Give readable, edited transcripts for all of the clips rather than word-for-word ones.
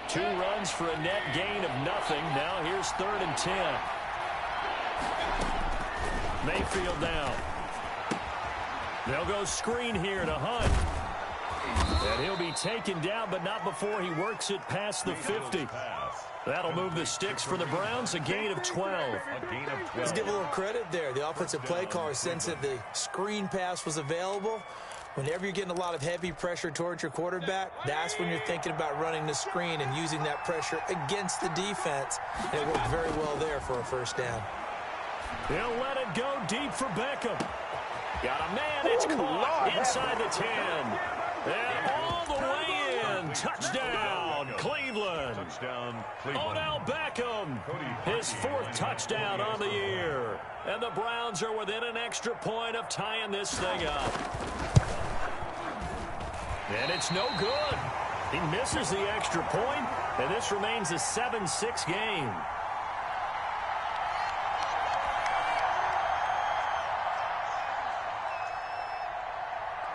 2 runs for a net gain of nothing. Now here's 3rd and 10. Mayfield down. They'll go screen here to Hunt. And he'll be taken down, but not before he works it past the 50. That'll move the sticks for the Browns, a gain of 12. Let's give a little credit there. The offensive play caller sensed that the screen pass was available. Whenever you're getting a lot of heavy pressure towards your quarterback, that's when you're thinking about running the screen and using that pressure against the defense. And it worked very well there for a first down. He'll let it go deep for Beckham. Got a man, it's caught inside the 10. And all the way in. Touchdown, Cleveland. Odell Beckham, his 4th touchdown on the year. And the Browns are within an extra point of tying this thing up. And it's no good. He misses the extra point, and this remains a 7-6 game.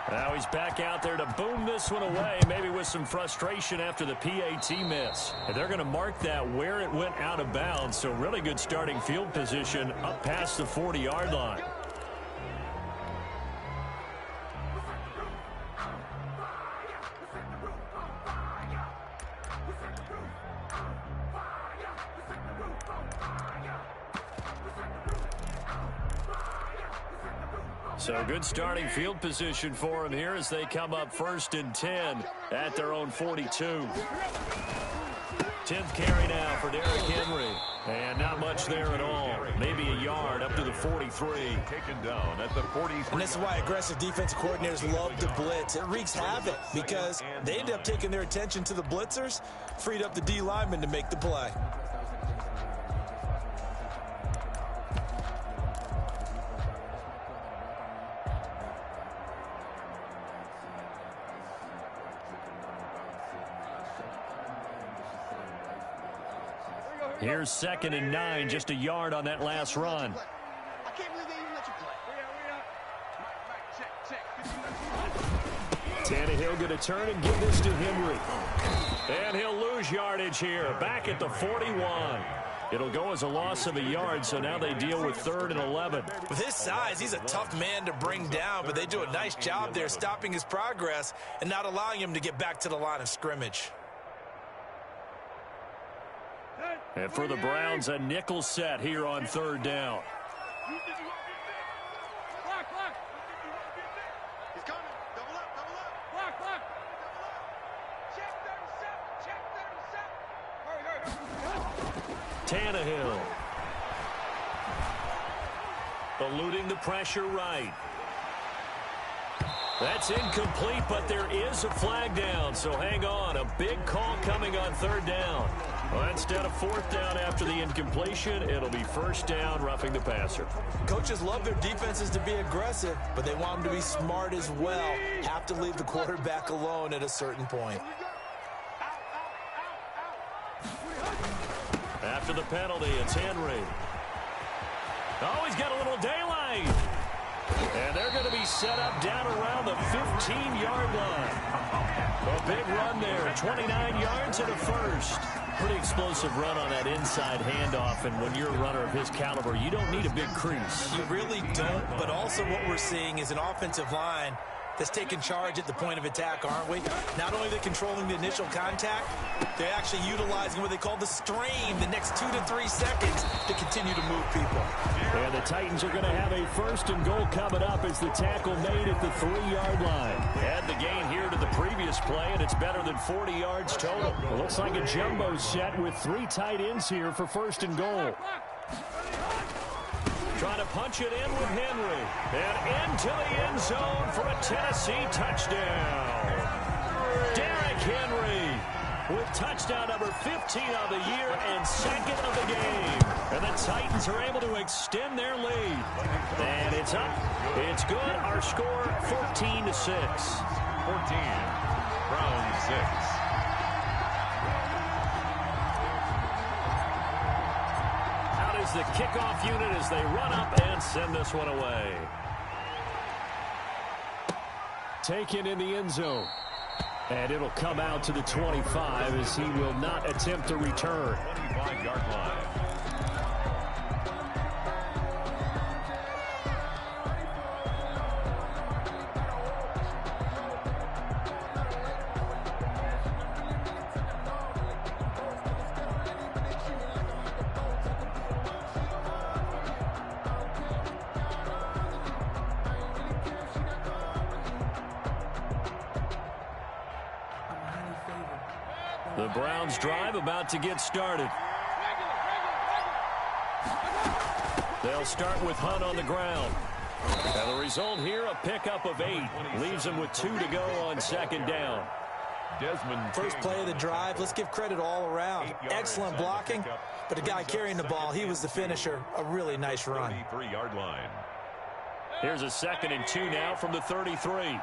Now he's back out there to boom this one away, maybe with some frustration after the PAT miss. And they're going to mark that where it went out of bounds, so really good starting field position up past the 40-yard line. So good starting field position for him here as they come up 1st and 10 at their own 42. 10th carry now for Derrick Henry. And not much there at all. Maybe a yard up to the 43. Taken down at the 43. And this is why aggressive defensive coordinators love to blitz. It wreaks havoc because they end up taking their attention to the blitzers, freed up the D lineman to make the play. Here's 2nd and 9, just a yard on that last run. I can't believe they even let you play. Tannehill going to turn and give this to Henry. And he'll lose yardage here, back at the 41. It'll go as a loss of a yard, so now they deal with 3rd and 11. With his size, he's a tough man to bring down, but they do a nice job there stopping his progress and not allowing him to get back to the line of scrimmage. And for the Browns, a nickel set here on 3rd down. He's coming. Double up, double up. Block. Check 37. Hurry. Tannehill. Eluding the pressure right. That's incomplete, but there is a flag down, so hang on. A big call coming on 3rd down. Well, instead of 4th down after the incompletion, it'll be 1st down, roughing the passer. Coaches love their defenses to be aggressive, but they want them to be smart as well. Have to leave the quarterback alone at a certain point. After the penalty, it's Henry. Oh, he's got a little daylight. And they're going to be set up down around the 15-yard line. A big run there, 29 yards and a first. Pretty explosive run on that inside handoff, and when you're a runner of his caliber, you don't need a big crease. You really don't, but also what we're seeing is an offensive line that's taking charge at the point of attack, aren't we? Not only are they controlling the initial contact, they're actually utilizing what they call the strain, the next 2 to 3 seconds to continue to move people. And the Titans are going to have a 1st and goal coming up as the tackle made at the 3-yard line. Add the gain here to the previous play, and it's better than 40 yards total. It looks like a jumbo set with 3 tight ends here for 1st and goal. Trying to punch it in with Henry. And into the end zone for a Tennessee touchdown. Derrick Henry with touchdown number 15 of the year and 2nd of the game. And the Titans are able to extend their lead. And it's up. It's good. Our score 14-6. 14. Browns 6. Is the kickoff unit as they run up and send this one away. Taken in the end zone. And it'll come out to the 25 as he will not attempt to return. 25-yard line. The Browns drive about to get started. They'll start with Hunt on the ground. And the result here, a pickup of 8. Leaves him with 2 to go on second down. Desmond First play of the drive, let's give credit all around. Excellent blocking, but the guy carrying the ball, he was the finisher. A really nice run. 33-yard line. Here's a 2nd and 2 now from the 33.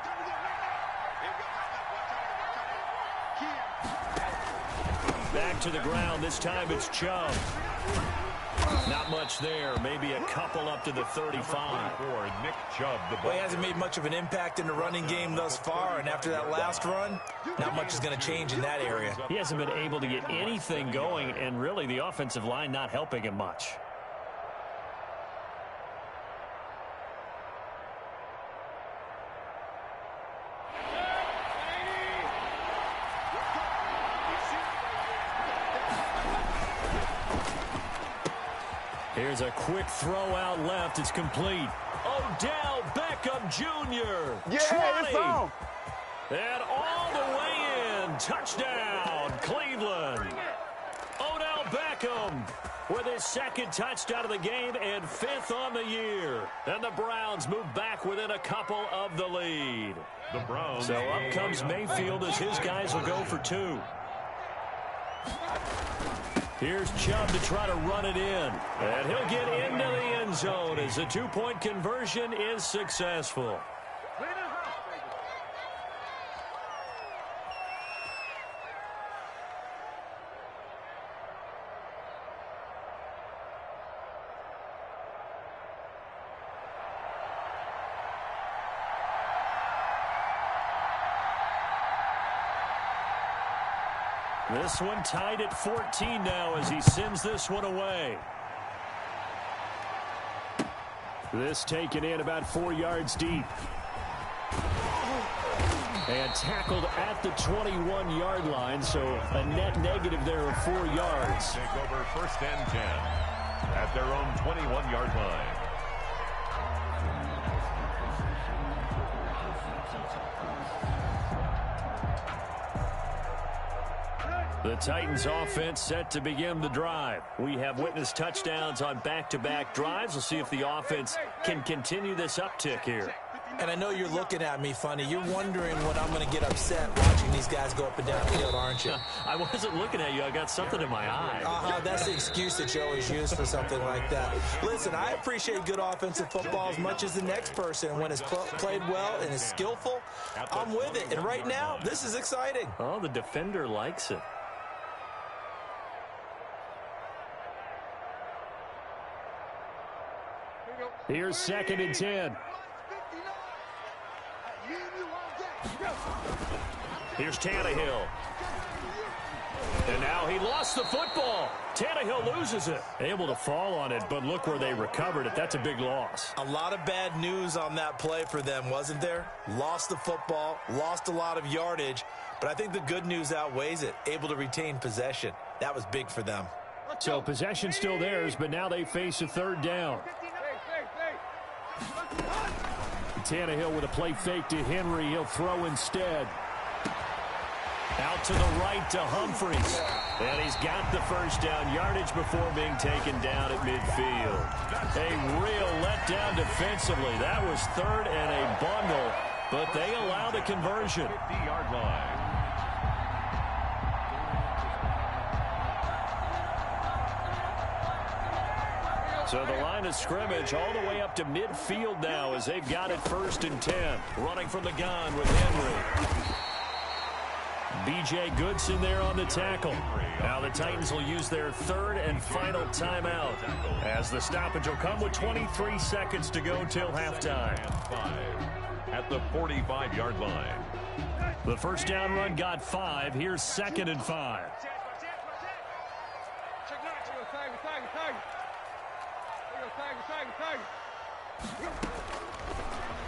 Back to the ground. This time it's Chubb. Not much there. Maybe a couple up to the 35. Nick Chubb, well, he hasn't made much of an impact in the running game thus far, and after that last run, not much is going to change in that area. He hasn't been able to get anything going, and really the offensive line not helping him much. Here's a quick throw out left. It's complete. Odell Beckham Jr. Yeah, it's on. And all the way in. Touchdown, Cleveland. Odell Beckham with his 2nd touchdown of the game and 5th on the year. And the Browns move back within a couple of the lead. The Browns. So up comes Mayfield as his guys will go for 2. Here's Chubb to try to run it in. And he'll get into the end zone as the 2-point conversion is successful. This one tied at 14 now as he sends this one away. This taken in about 4 yards deep. And tackled at the 21-yard line, so a net negative there of 4 yards. Take over 1st and 10 at their own 21-yard line. The Titans offense set to begin the drive. We have witnessed touchdowns on back-to-back drives. We'll see if the offense can continue this uptick here. And I know you're looking at me funny. You're wondering when I'm going to get upset watching these guys go up and down the field, aren't you? I wasn't looking at you. I got something in my eye. That's the excuse that you always use for something like that. Listen, I appreciate good offensive football as much as the next person. When it's played well and is skillful, I'm with it. And right now, this is exciting. Oh, the defender likes it. Here's 2nd and 10. Here's Tannehill. And now he lost the football. Tannehill loses it. Able to fall on it, but look where they recovered it. That's a big loss. A lot of bad news on that play for them, wasn't there? Lost the football, lost a lot of yardage, but I think the good news outweighs it. Able to retain possession. That was big for them. So possession still theirs, but now they face a 3rd down. Tannehill with a play fake to Henry. He'll throw instead. Out to the right to Humphries. And he's got the 1st down yardage before being taken down at midfield. A real letdown defensively. That was 3rd and a bundle, but they allow the conversion. 50-yard line. So the line of scrimmage all the way up to midfield now as they've got it 1st and 10. Running from the gun with Henry. B.J. Goodson there on the tackle. Now the Titans will use their 3rd and final timeout as the stoppage will come with 23 seconds to go till halftime. At the 45-yard line. The first down run got 5. Here's 2nd and 5.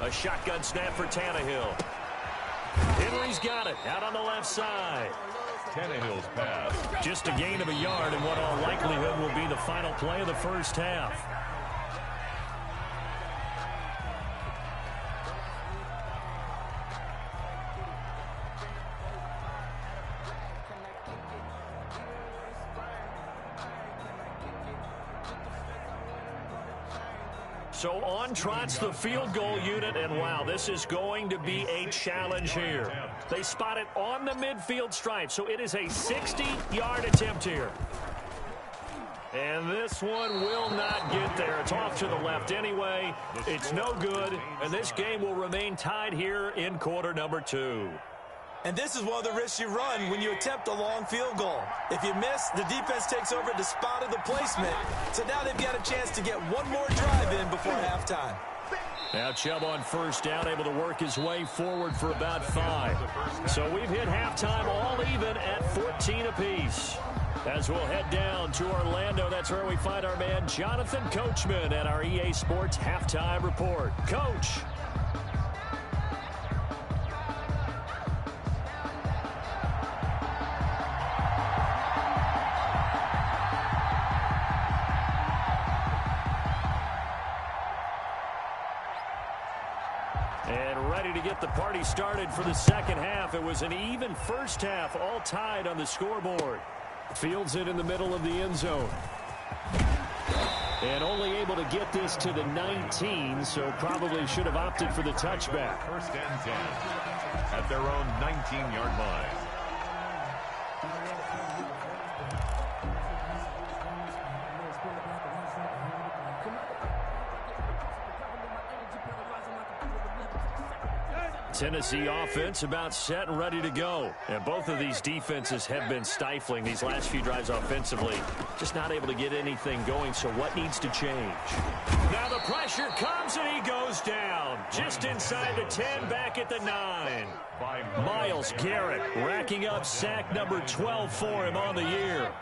A shotgun snap for Tannehill. Henry's got it out on the left side. Tannehill's pass. Just a gain of a yard in what all likelihood will be the final play of the first half. So on trots the field goal unit, and wow, this is going to be a challenge here. They spot it on the midfield stripe, so it is a 60-yard attempt here. And this one will not get there. It's off to the left anyway. It's no good, and this game will remain tied here in quarter number 2. And this is one of the risks you run when you attempt a long field goal. If you miss, the defense takes over the spot of the placement. So now they've got a chance to get one more drive in before halftime. Now Chubb on first down, able to work his way forward for about 5. So we've hit halftime all even at 14 apiece. As we'll head down to Orlando, that's where we find our man Jonathan Coachman at our EA Sports Halftime Report. Coach. And ready to get the party started for the second half. It was an even first half, all tied on the scoreboard. Fields it in the middle of the end zone. And only able to get this to the 19, so probably should have opted for the touchback. First and 10 at their own 19-yard line. Tennessee offense about set and ready to go. And both of these defenses have been stifling these last few drives offensively. Just not able to get anything going, so what needs to change? Now the pressure comes and he goes down. Just inside the 10, back at the 9. Myles Garrett racking up sack number 12 for him on the year.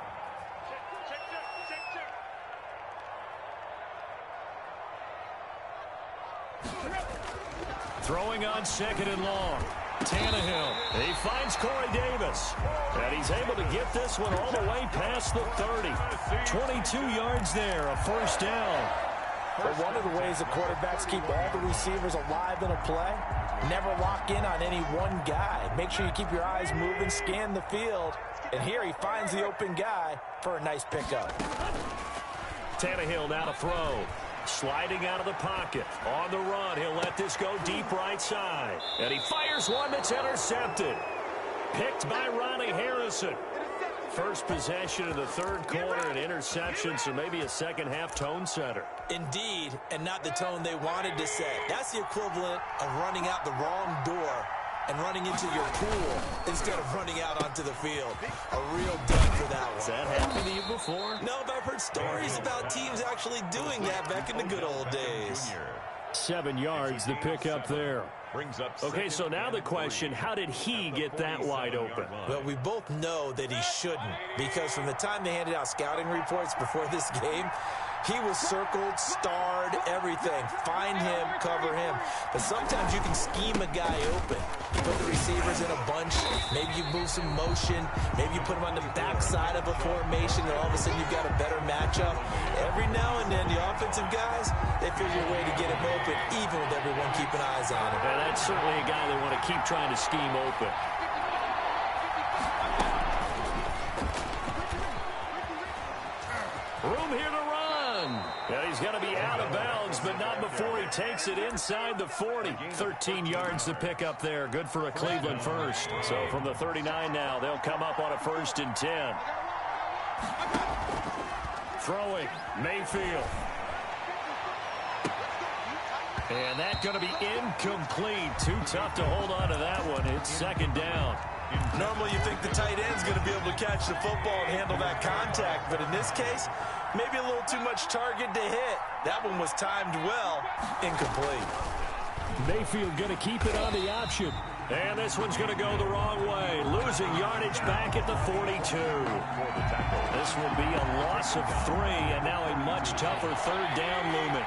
Throwing on 2nd and long. Tannehill. He finds Corey Davis. And he's able to get this one all the way past the 30. 22 yards there, a first down. But one of the ways the quarterbacks keep all the receivers alive in a play, never lock in on any one guy. Make sure you keep your eyes moving, scan the field. And here he finds the open guy for a nice pickup. Tannehill now to throw. Sliding out of the pocket. On the run, he'll let this go deep right side. And he fires one that's intercepted. Picked by Ronnie Harrison. First possession of the third quarter, an interception, so maybe a second-half tone setter. Indeed, and not the tone they wanted to set. That's the equivalent of running out the wrong door and running into your pool instead of running out onto the field. A real dud for that one. Has that happened to you before? No, but I've heard stories about teams actually doing that back in the good old days. 7 yards, the pickup there. Okay, so now the question, how did he get that wide open? Well, we both know that he shouldn't, because from the time they handed out scouting reports before this game, he was circled, starred, everything. Find him, cover him. But sometimes you can scheme a guy open. You put the receivers in a bunch. Maybe you move some motion. Maybe you put them on the backside of a formation, and all of a sudden you've got a better matchup. Every now and then, the offensive guys, they figure a way to get him open, even with everyone keeping eyes on him. And that's certainly a guy they want to keep trying to scheme open. Room here to run. Yeah, he's going to be out of bounds, but not before he takes it inside the 40. 13 yards to pick up there. Good for a Cleveland first. So from the 39 now, they'll come up on a 1st and 10. Throwing, Mayfield. And that's going to be incomplete. Too tough to hold on to that one. It's 2nd down. Normally you think the tight end's going to be able to catch the football and handle that contact, but in this case, maybe a little too much target to hit. That one was timed well. Incomplete. Mayfield going to keep it on the option. And this one's going to go the wrong way. Losing yardage back at the 42. This will be a loss of 3, and now a much tougher third down looming.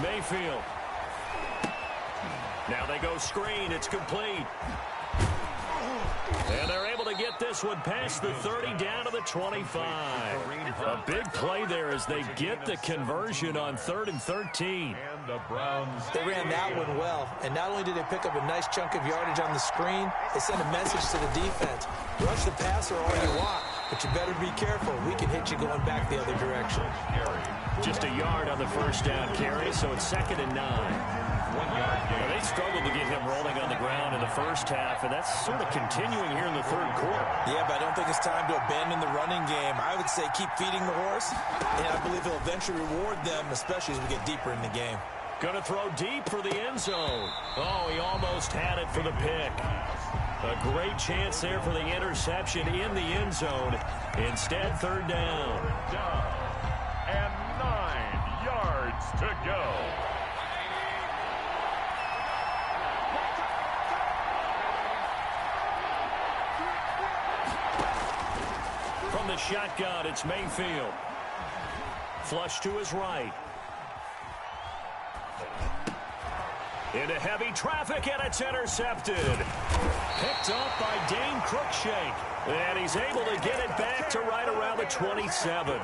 Mayfield. Now they go screen. It's complete. And they're able to get this one past the 30 down to the 25. A big play there as they get the conversion on 3rd and 13. They ran that one well, and not only did they pick up a nice chunk of yardage on the screen, they sent a message to the defense. Rush the passer all you want, but you better be careful. We can hit you going back the other direction. Just a yard on the first down carry, so it's 2nd and 9. Well, they struggled to get him rolling on the ground in the first half, and that's sort of continuing here in the 3rd quarter. Yeah, but I don't think it's time to abandon the running game. I would say keep feeding the horse, and I believe he'll eventually reward them, especially as we get deeper in the game. Going to throw deep for the end zone. Oh, he almost had it for the pick. A great chance there for the interception in the end zone. Instead, 3rd down. And 9 yards to go. From the shotgun, it's Mayfield. Flush to his right. Into heavy traffic, and it's intercepted. Picked up by Dane Cruikshank. And he's able to get it back to right around the 27.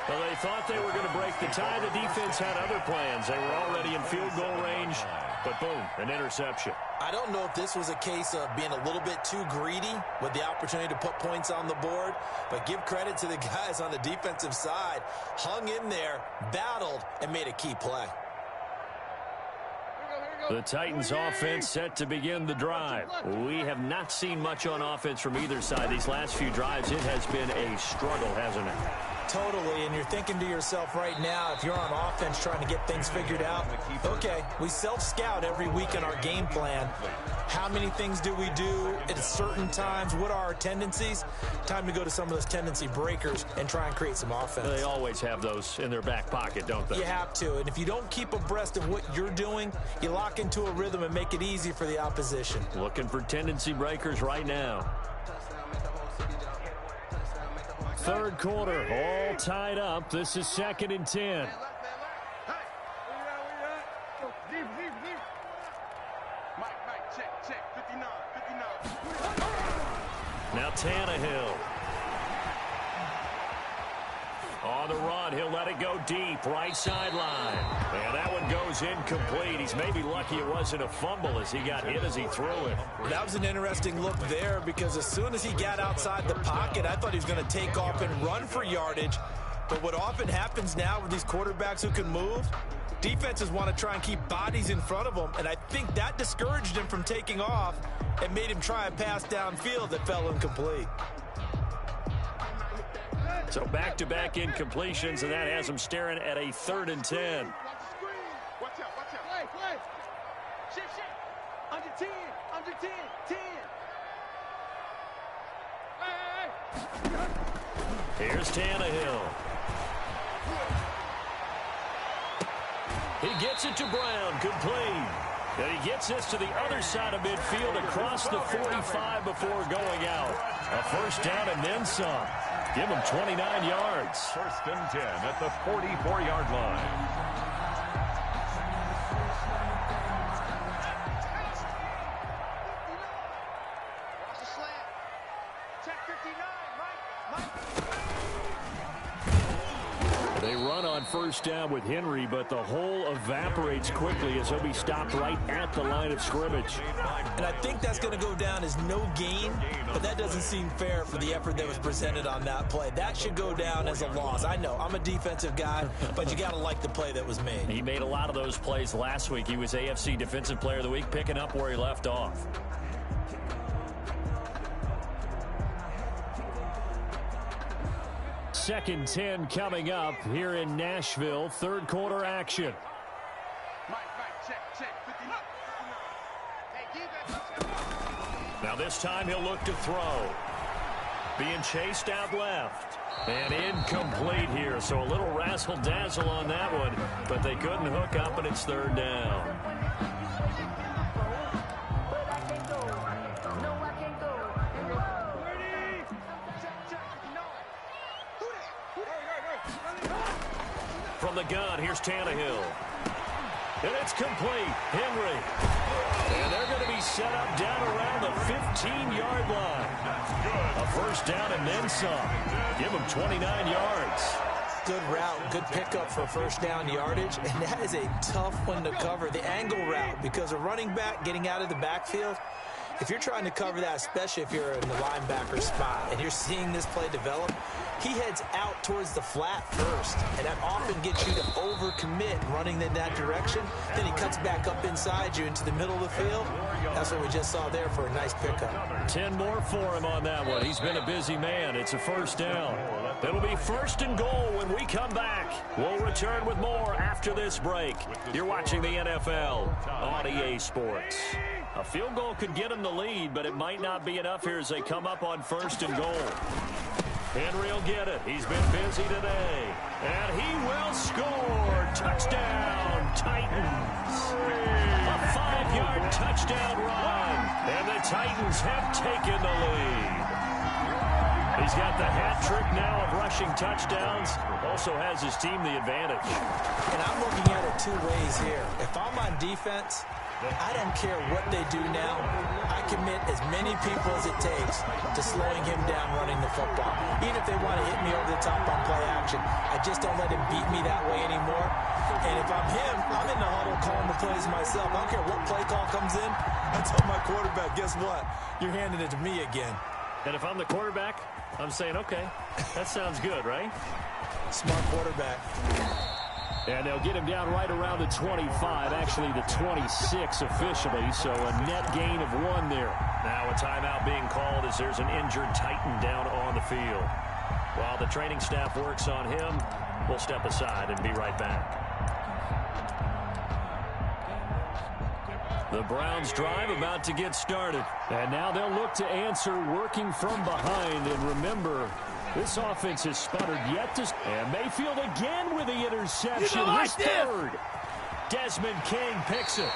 Well, they thought they were going to break the tie. The defense had other plans. They were already in field goal range, but boom, an interception. I don't know if this was a case of being a little bit too greedy with the opportunity to put points on the board, but give credit to the guys on the defensive side. Hung in there, battled, and made a key play. The Titans offense set to begin the drive. We have not seen much on offense from either side. These last few drives, it has been a struggle, hasn't it? Totally, and you're thinking to yourself right now, if you're on offense trying to get things figured out, okay, we self-scout every week in our game plan. How many things do we do at certain times? What are our tendencies? Time to go to some of those tendency breakers and try and create some offense. They always have those in their back pocket, don't they? You have to, and if you don't keep abreast of what you're doing, you lock into a rhythm and make it easy for the opposition. Looking for tendency breakers right now. 3rd quarter, all tied up. This is 2nd and 10. Now Tannehill. On the run, he'll let it go deep, right sideline. And that one goes incomplete. He's maybe lucky it wasn't a fumble as he got hit as he threw it. That was an interesting look there because as soon as he got outside the pocket, I thought he was going to take off and run for yardage. But what often happens now with these quarterbacks who can move, defenses want to try and keep bodies in front of them, and I think that discouraged him from taking off and made him try a pass downfield that fell incomplete. So back-to-back incompletions, and that has him staring at a 3rd and 10. Watch out, watch out. Play. Shift. Under 10, under 10, 10. Hey. Here's Tannehill. He gets it to Brown, complete. And he gets this to the other side of midfield across the 45 before going out. A first down and then some. Give him 29 yards. 1st and 10 at the 44-yard line. Watch the slant. Check 59, right? They run on first down with Henry, but the hole evaporates quickly as he'll be stopped right at the line of scrimmage. And I think that's going to go down as no gain, but that doesn't seem fair for the effort that was presented on that play. That should go down as a loss. I know, I'm a defensive guy, but you got to like the play that was made. He made a lot of those plays last week. He was AFC Defensive Player of the Week, picking up where he left off. Second 10 coming up here in Nashville. 3rd quarter action. Mike, check 59. Hey, give that. Now this time he'll look to throw. Being chased out left. And incomplete here, so a little razzle-dazzle on that one, but they couldn't hook up, and it's third down. From the gun, here's Tannehill. And it's complete. Henry. And they're going to be set up down around the 15-yard line. A first down and then some. Give them 29 yards. Good route, good pickup for first down yardage, and that is a tough one to cover, the angle route, because a running back getting out of the backfield, if you're trying to cover that, especially if you're in the linebacker spot and you're seeing this play develop, he heads out towards the flat first, and that often gets you to overcommit running in that direction. Then he cuts back up inside you into the middle of the field. That's what we just saw there for a nice pickup. 10 more for him on that one. He's been a busy man. It's a first down. It'll be first and goal when we come back. We'll return with more after this break. You're watching the NFL on EA Sports. A field goal could get him the lead, but it might not be enough here as they come up on first and goal. Henry will get it. He's been busy today. And he will score. Touchdown, Titans. A 5-yard touchdown run. And the Titans have taken the lead. He's got the hat trick now of rushing touchdowns. Also has his team the advantage. And I'm looking at it two ways here. If I'm on defense, I don't care what they do now. I commit as many people as it takes to slowing him down running the football. Even if they want to hit me over the top on play action, I just don't let him beat me that way anymore. And if I'm him, I'm in the huddle calling the plays myself. I don't care what play call comes in. I tell my quarterback, guess what? You're handing it to me again. And if I'm the quarterback, I'm saying, okay, that sounds good, right? Smart quarterback. And they'll get him down right around the 25, actually the 26 officially, so a net gain of 1 there. Now a timeout being called as there's an injured Titan down on the field. While the training staff works on him, we'll step aside and be right back. The Browns drive about to get started. And now they'll look to answer working from behind. And remember, this offense has sputtered yet to... And Mayfield again with the interception. His third. Desmond King picks it.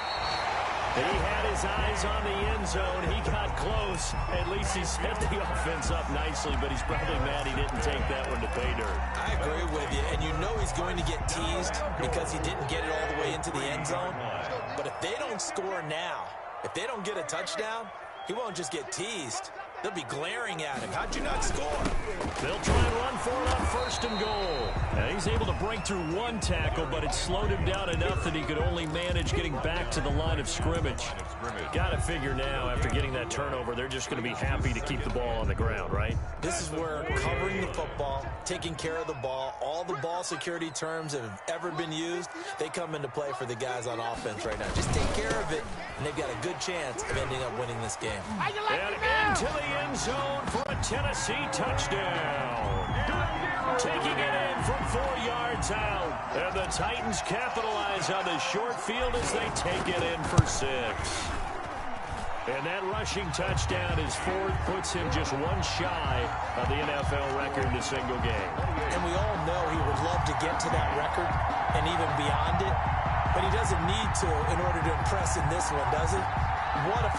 He had his eyes on the end zone. He got close. At least he set the offense up nicely, but he's probably mad he didn't take that one to pay dirt. I agree with you, and you know he's going to get teased because he didn't get it all the way into the end zone. But if they don't score now, if they don't get a touchdown, he won't just get teased. They'll be glaring at him. How'd you not score? They'll try and run for it on first and goal. And he's able to break through one tackle, but it slowed him down enough that he could only manage getting back to the line of scrimmage. Got to figure now, after getting that turnover, they're just going to be happy to keep the ball on the ground, right? This is where covering the football, taking care of the ball, all the ball security terms that have ever been used, they come into play for the guys on offense right now. Just take care of it, and they've got a good chance of ending up winning this game. And into the end zone for a Tennessee touchdown. Taking it in from 4 yards out. And the Titans capitalize on the short field as they take it in for 6. And that rushing touchdown, his fourth, puts him just one shy of the NFL record in a single game. And we all know he would love to get to that record and even beyond it, but he doesn't need to in order to impress in this one, does he? What a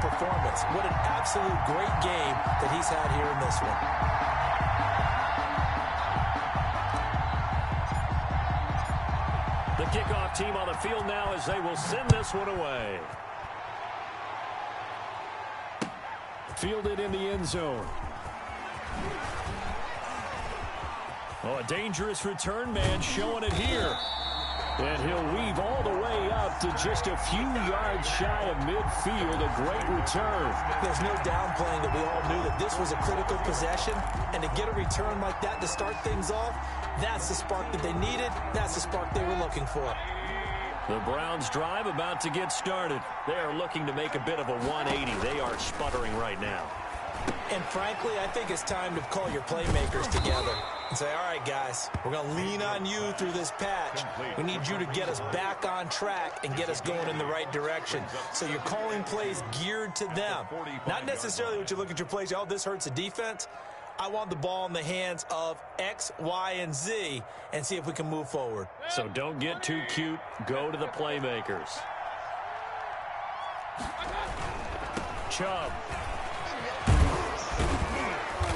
performance. What an absolute great game that he's had here in this one. The kickoff team on the field now as they will send this one away. Fielded in the end zone. Oh, a dangerous return man showing it here. And he'll weave all the way up to just a few yards shy of midfield. A great return. There's no downplaying that we all knew that this was a critical possession. And to get a return like that to start things off, that's the spark that they needed. That's the spark they were looking for. The Browns drive about to get started. They are looking to make a bit of a 180. They are sputtering right now. And frankly, I think it's time to call your playmakers together and say, all right, guys, we're going to lean on you through this patch. We need you to get us back on track and get us going in the right direction. So you're calling plays geared to them. Not necessarily what you look at your plays, oh, this hurts the defense. I want the ball in the hands of X, Y, and Z and see if we can move forward. So don't get too cute. Go to the playmakers. Chubb.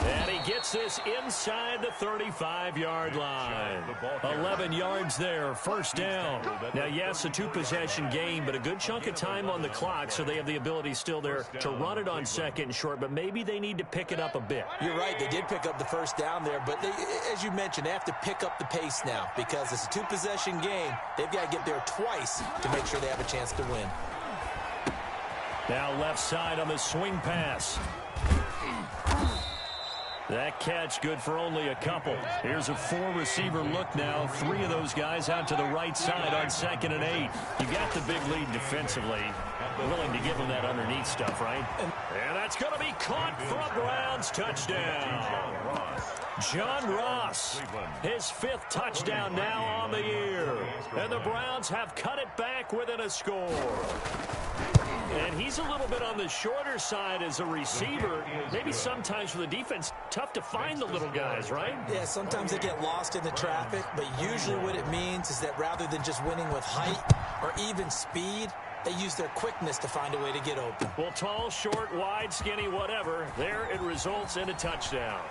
And he gets this inside the 35-yard line. 11 yards there, first down. Now, yes, a two-possession game, but a good chunk of time on the clock, so they have the ability still there to run it on second and short, but maybe they need to pick it up a bit. You're right. They did pick up the first down there, but as you mentioned, they have to pick up the pace now because it's a two-possession game. They've got to get there twice to make sure they have a chance to win. Now left side on the swing pass. That catch good for only a couple. Here's a four-receiver look now. Three of those guys out to the right side on 2nd and 8. You got the big lead defensively. Willing to give them that underneath stuff, right? And that's going to be caught for a Browns touchdown. John Ross, his 5th touchdown now on the year. And the Browns have cut it back within a score. And he's a little bit on the shorter side as a receiver. Maybe sometimes for the defense, tough to find the little guys, right? Yeah, sometimes they get lost in the traffic, but usually what it means is that rather than just winning with height or even speed, they use their quickness to find a way to get open. Well, tall, short, wide, skinny, whatever, there it results in a touchdown.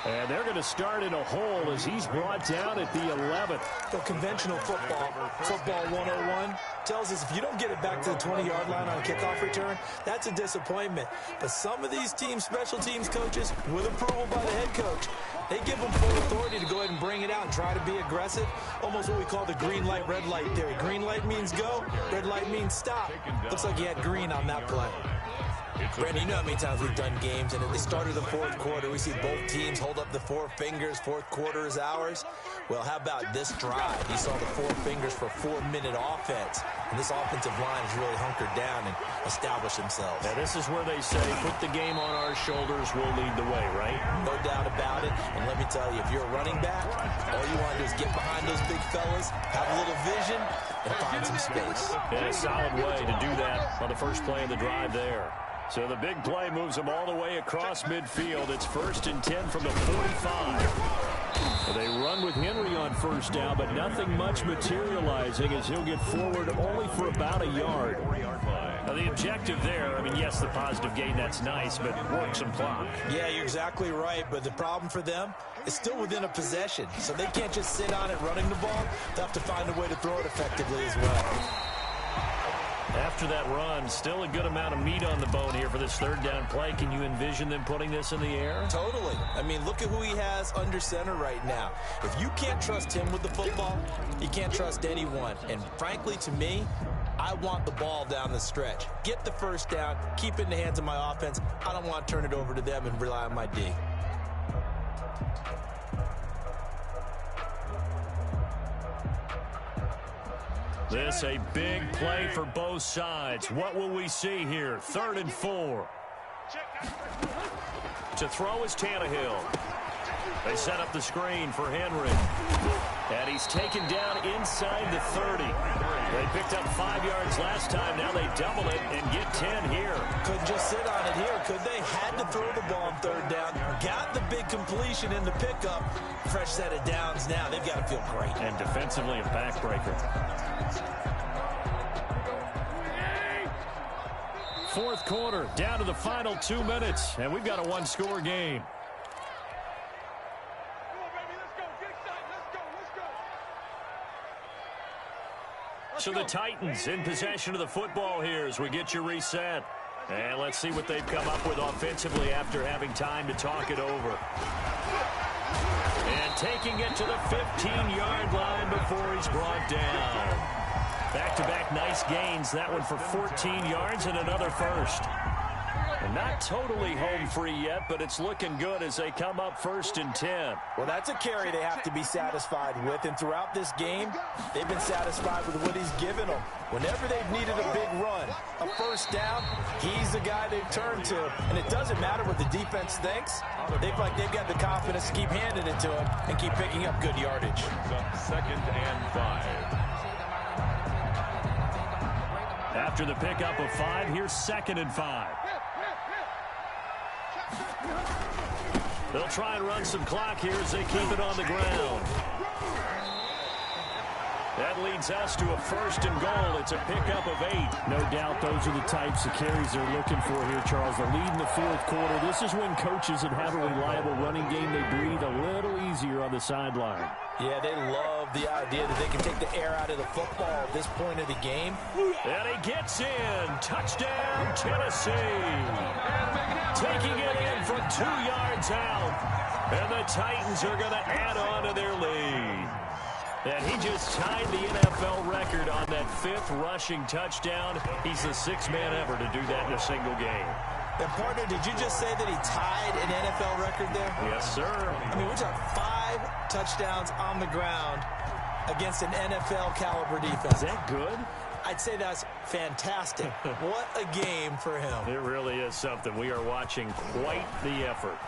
And they're going to start in a hole as he's brought down at the 11th. The conventional football 101, tells us if you don't get it back to the 20-yard line on a kickoff return, that's a disappointment. But some of these teams, special teams coaches, with approval by the head coach, they give them full authority to go ahead and bring it out and try to be aggressive. Almost what we call the green light, red light theory. Green light means go, red light means stop. Looks like he had green on that play. Brandon, you know how many times we've done games, and at the start of the fourth quarter, we see both teams hold up the four fingers, fourth quarter is ours. Well, how about this drive? You saw the four fingers for a 4-minute offense, and this offensive line has really hunkered down and established themselves. Now, this is where they say, put the game on our shoulders, we'll lead the way, right? No doubt about it, and let me tell you, if you're a running back, all you want to do is get behind those big fellas, have a little vision, and find some space. In a solid way to do that on the first play of the drive there. So the big play moves them all the way across midfield. It's 1st and 10 from the 45. They run with Henry on first down, but nothing much materializing as he'll get forward only for about a yard. Now the objective there, I mean, yes, the positive gain, that's nice, but work some clock. Yeah, you're exactly right, but the problem for them is still within a possession. So they can't just sit on it running the ball. They'll have to find a way to throw it effectively as well. After that run, still a good amount of meat on the bone here for this 3rd down play. Can you envision them putting this in the air? Totally. I mean, look at who he has under center right now. If you can't trust him with the football, you can't trust anyone. And frankly, to me, I want the ball down the stretch. Get the first down, keep it in the hands of my offense. I don't want to turn it over to them and rely on my D. This a big play for both sides. What will we see here? 3rd and 4. To throw is Tannehill. They set up the screen for Henry. And he's taken down inside the 30. They picked up 5 yards last time. Now they double it and get 10 here. Couldn't just sit on it here, could they? Had to throw the ball on 3rd down. Got the big completion in the pickup. Fresh set of downs now. They've got to feel great. And defensively a backbreaker. 4th quarter, down to the final 2 minutes. And we've got a one-score game. So the Titans in possession of the football here as we get you reset. And let's see what they've come up with offensively after having time to talk it over. And taking it to the 15-yard line before he's brought down. Back-to-back nice gains. That one for 14 yards and another first. And not totally home free yet, but it's looking good as they come up 1st and 10. Well, that's a carry they have to be satisfied with. And throughout this game, they've been satisfied with what he's given them. Whenever they've needed a big run, a first down, he's the guy they've turned to. And it doesn't matter what the defense thinks. They feel like they've got the confidence to keep handing it to him and keep picking up good yardage. 2nd and 5. After the pickup of 5, here's 2nd and 5. They'll try and run some clock here as they keep it on the ground. That leads us to a 1st and goal. It's a pickup of 8. No doubt those are the types of carries they're looking for here, Charles. They're leading the 4th quarter. This is when coaches that have a reliable running game, they breathe a little easier on the sideline. Yeah, they love the idea that they can take the air out of the football at this point of the game. And he gets in. Touchdown, Tennessee. Taking it in from 2 yards out. And the Titans are going to add on to their lead. And he just tied the NFL record on that 5th rushing touchdown. He's the 6th man ever to do that in a single game. And, partner, did you just say that he tied an NFL record there? Yes, sir. I mean, we're talking 5 touchdowns on the ground against an NFL-caliber defense. Is that good? I'd say that's fantastic. What a game for him. It really is something. We are watching quite the effort.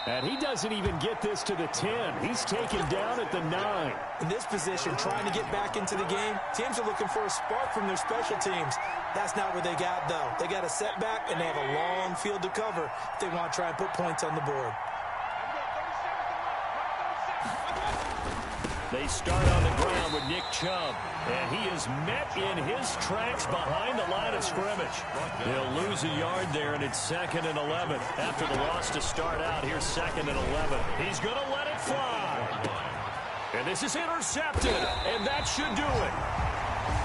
And he doesn't even get this to the 10. He's taken down at the 9. In this position, trying to get back into the game, teams are looking for a spark from their special teams. That's not what they got, though. They got a setback, and they have a long field to cover if they want to try and put points on the board. They start on the ground with Nick Chubb, and he is met in his tracks behind the line of scrimmage. He'll lose a yard there, and it's 2nd and 11. After the loss to start out, here's 2nd and 11. He's going to let it fly. And this is intercepted, and that should do it.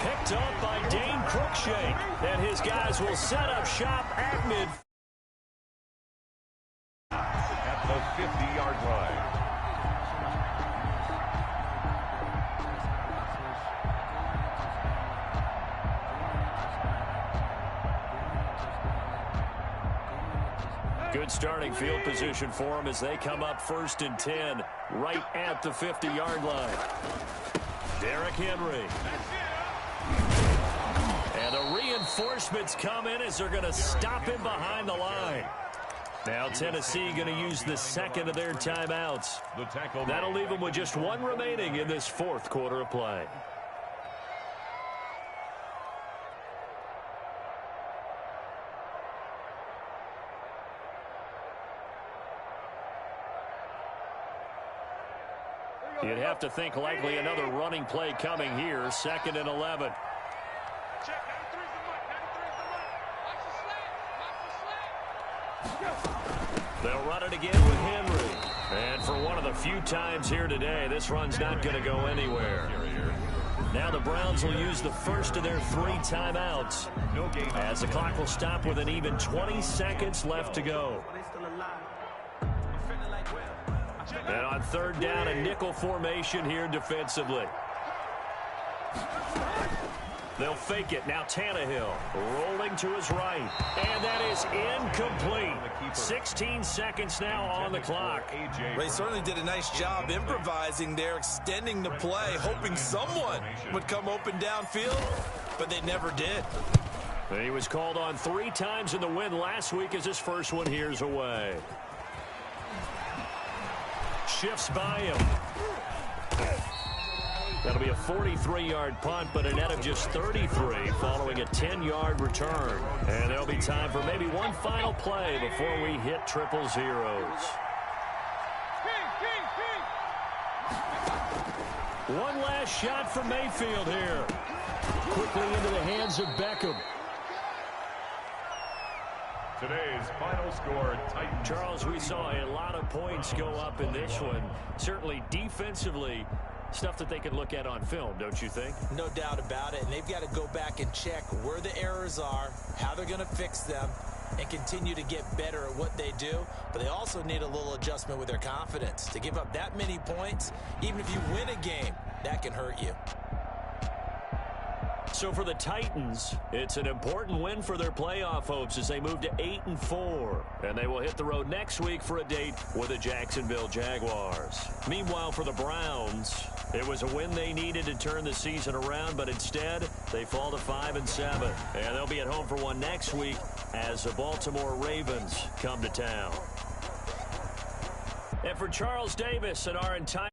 Picked up by Dane Cruikshank, and his guys will set up shop at mid. At the 50-yard line. Good starting field position for them as they come up 1st and 10, right at the 50-yard line. Derrick Henry. And the reinforcements come in as they're going to stop him behind the line. Now Tennessee going to use the 2nd of their timeouts. That'll leave them with just 1 remaining in this 4th quarter of play. You'd have to think likely another running play coming here. 2nd and 11. They'll run it again with Henry. And for one of the few times here today, this run's not going to go anywhere. Now the Browns will use the 1st of their 3 timeouts as the clock will stop with an even 20 seconds left to go. And on 3rd down, a nickel formation here defensively. They'll fake it. Now Tannehill rolling to his right. And that is incomplete. 16 seconds now on the clock. They certainly did a nice job improvising there, extending the play, hoping someone would come open downfield, but they never did. He was called on 3 times in the win last week as his first one here's away. Shifts by him. That'll be a 43-yard punt, but a net of just 33 following a 10-yard return. And there'll be time for maybe one final play before we hit triple zeros. One last shot from Mayfield here. Quickly into the hands of Beckham. Today's final score, Titans. Charles, we saw a lot of points go up in this one. Certainly defensively, stuff that they could look at on film, don't you think? No doubt about it. And they've got to go back and check where the errors are, how they're going to fix them, and continue to get better at what they do. But they also need a little adjustment with their confidence. To give up that many points, even if you win a game, that can hurt you. So for the Titans, it's an important win for their playoff hopes as they move to 8-4. And they will hit the road next week for a date with the Jacksonville Jaguars. Meanwhile, for the Browns, it was a win they needed to turn the season around, but instead, they fall to 5-7. And they'll be at home for one next week as the Baltimore Ravens come to town. And for Charles Davis and our entire